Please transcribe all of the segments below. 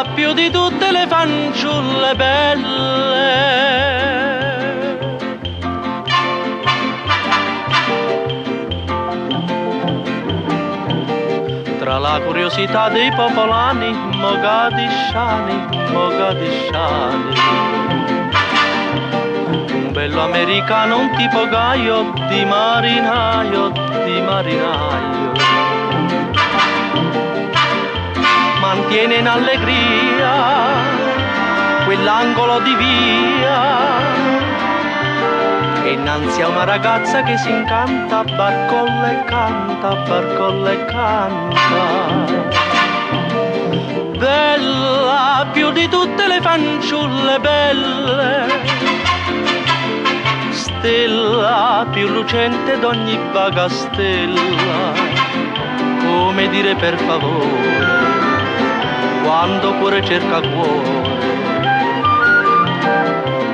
bella più di tutte le fanciulle belle. Tra la curiosità dei popolani, mogadisciani, mogadisciani, un bello americano, un tipo gaio, di marinaio, mantiene in allegria quell'angolo di via, e innanzi a una ragazza che si incanta, barcolla e canta, barcolla e canta. Bella più di tutte le fanciulle belle, stella più lucente d'ogni vaga stella, come dire per favore, quando cuore cerca cuore.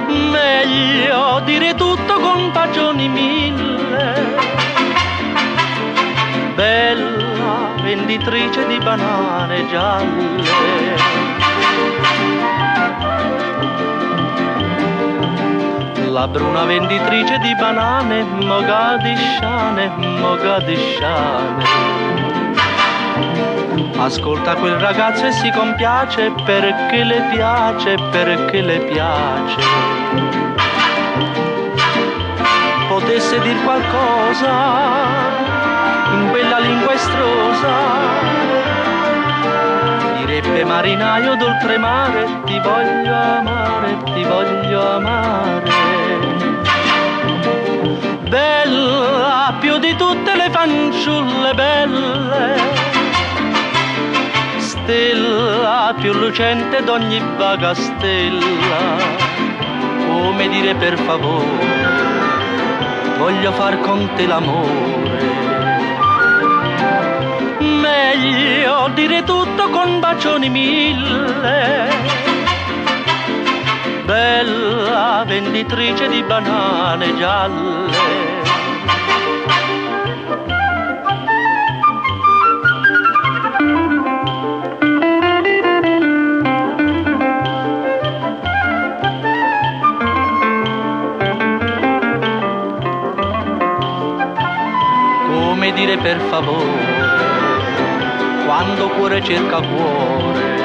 Meglio dire tutto con bacioni mille, bella venditrice di banane gialle. La bruna venditrice di banane, mogadisciane, mogadisciane. Ascolta quel ragazzo e si compiace perché le piace, perché le piace. Potesse dir qualcosa in quella lingua estrosa, direbbe marinaio d'oltremare, ti voglio amare, ti voglio amare. Bella più di tutte le fanciulle belle, stella più lucente d'ogni vaga stella, come dire per favore, voglio far con te l'amore. Meglio dire tutto con bacioni mille, bella venditrice di banane gialle. Come dire per favore, quando cuore cerca cuore.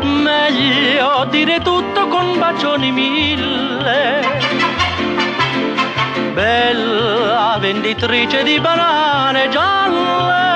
Meglio dire tutto con bacioni mille, bella venditrice di banane gialle.